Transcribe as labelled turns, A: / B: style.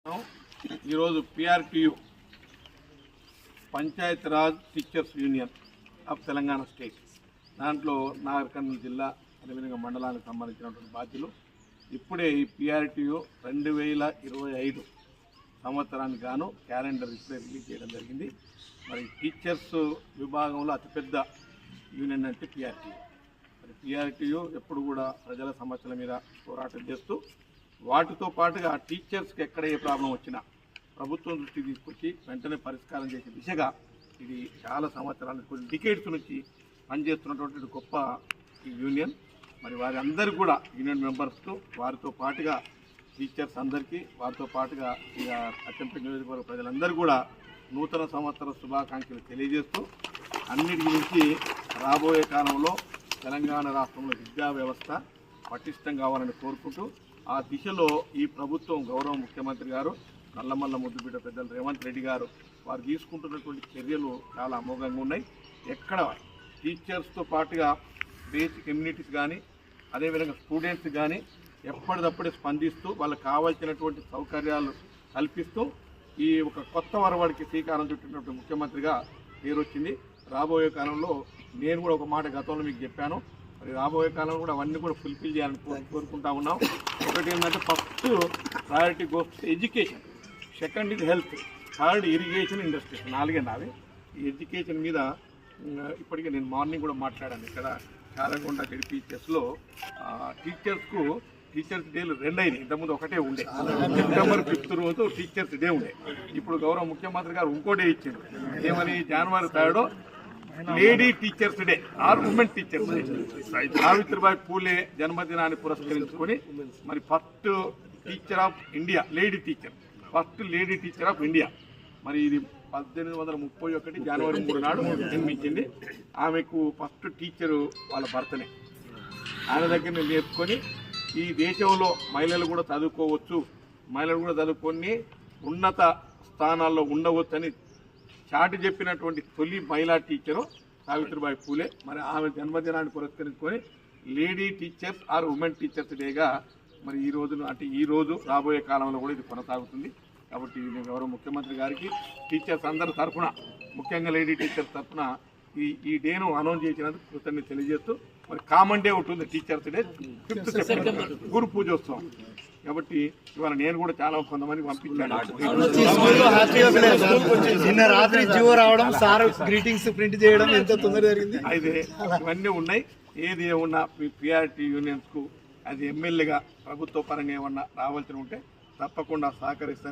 A: ఈరోజు PRTU Panchayat Raj teachers union of Telangana state దాంట్లో నాగర్ కర్నూలు జిల్లా అదేవిధంగా మండలానికి సంబంధించినటువంటి బాధ్యులు ఇప్పుడే ఈ పిఆర్టీయు 2025 సంవత్సరానికి గాను క్యాలెండర్ ఇప్పుడే రిలీజ్ చేయడం జరిగింది. మరి టీచర్స్ విభాగంలో అతిపెద్ద యూనియన్ అంటే పిఆర్టీయు. మరి పిఆర్టీయు ఎప్పుడు కూడా ప్రజల సమస్యల మీద పోరాటం చేస్తూ వాటితో పాటుగా టీచర్స్కి ఎక్కడ ఏ ప్రాబ్లం వచ్చినా ప్రభుత్వం దృష్టికి తీసుకొచ్చి వెంటనే పరిష్కారం చేసే దిశగా ఇది చాలా సంవత్సరాల కొన్ని డికేడ్స్ నుంచి పనిచేస్తున్నటువంటి గొప్ప ఈ యూనియన్. మరి వారి అందరికీ కూడా యూనియన్ మెంబర్స్తో వారితో పాటుగా టీచర్స్ అందరికీ వారితో పాటుగా ఇక అచ్చంపేట నియోజకవర్గ ప్రజలందరూ కూడా నూతన సంవత్సర శుభాకాంక్షలు తెలియజేస్తూ అన్నిటి నుంచి రాబోయే కాలంలో తెలంగాణ రాష్ట్రంలో విద్యా వ్యవస్థ పటిష్టం కావాలని కోరుకుంటూ ఆ దిశలో ఈ ప్రభుత్వం గౌరవ ముఖ్యమంత్రి గారు నల్లమల్ల ముద్దుబిడ్డ పెద్దలు రేవంత్ రెడ్డి గారు వారు తీసుకుంటున్నటువంటి చర్యలు చాలా అమోఘంగా ఉన్నాయి. ఎక్కడ టీచర్స్తో పాటుగా బేసిక్ కమ్యూనిటీస్ కానీ అదేవిధంగా స్టూడెంట్స్ కానీ ఎప్పటికప్పుడే స్పందిస్తూ వాళ్ళకి కావాల్సినటువంటి సౌకర్యాలు కల్పిస్తూ ఈ ఒక కొత్త వరవడికి శ్రీకారం చుట్టినటువంటి ముఖ్యమంత్రిగా పేరు వచ్చింది. రాబోయే కాలంలో నేను కూడా ఒక మాట గతంలో మీకు చెప్పాను. మరి రాబోయే కాలంలో కూడా అవన్నీ కూడా ఫుల్ఫిల్ చేయాలని కోరుకుంటా ఉన్నాం. ఒకటి ఏంటంటే first priority goes education, second ఇది హెల్త్, థర్డ్ ఇరిగేషన్, ఇండస్ట్రీస్. నాలుగే. ఈ ఎడ్యుకేషన్ మీద ఇప్పటికే నేను మార్నింగ్ కూడా మాట్లాడాను ఇక్కడ చారగొండ జెడ్పీహెచ్ఎస్లో. టీచర్స్ డేలు 2 అయినాయి. ఇంతకుముందు ఒకటే ఉండే. సెప్టెంబర్ 5th రోజు టీచర్స్ డే ఉండే. ఇప్పుడు గౌరవ ముఖ్యమంత్రి గారు ఇంకో డే ఇచ్చారు. ఏమని January 3rd lady teachers day or women teachers day. Savitribai Phule జన్మదినాన్ని పురస్కరించుకొని మరి first teacher of India lady teacher, first lady teacher of India. మరి ఇది 1831 జనవరి 3 నాడు జన్మించింది. ఆమెకు ఫస్ట్ టీచరు వాళ్ళ భర్తనే. ఆయన దగ్గర నేర్చుకొని ఈ దేశంలో మహిళలు కూడా చదువుకోవచ్చు, మహిళలు కూడా చదువుకొని ఉన్నత స్థానాల్లో ఉండవచ్చని చాటి చెప్పినటువంటి తొలి మహిళా టీచరు సావిత్రిబాయి పూలే. మరి ఆమె జన్మదినాన్ని పురస్కరించుకొని lady teachers or women teachers డేగా మరి ఈ రోజును అంటే ఈ రోజు రాబోయే కాలంలో కూడా ఇది కొనసాగుతుంది. కాబట్టి నేను గౌరవ ముఖ్యమంత్రి గారికి టీచర్స్ అందరి తరఫున, ముఖ్యంగా లేడీ టీచర్స్ తరఫున ఈ డేను అనౌన్స్ చేసినందుకు కృతజ్ఞతలు తెలియజేస్తూ మరి కామన్ డే ఉంటుంది టీచర్స్ డే 5th సెప్టెంబర్ గురు పూజోత్సవం. కాబట్టి ఇవాళ నేను కూడా చాలా కొంతమంది పంపించాను.
B: నిన్న రాత్రి జీవో రావడం, సార్ గ్రీటింగ్స్ ప్రింట్ చేయడం ఎంత తొందరగా జరిగింది.
A: అయితే ఇవన్నీ ఉన్నాయి. ఏది ఏమన్నా మీ పిఆర్టీ యూనియన్స్కు అది ఎమ్మెల్యేగా ప్రభుత్వ పరంగా ఏమన్నా రావాల్సి ఉంటే తప్పకుండా సహకరిస్తాను.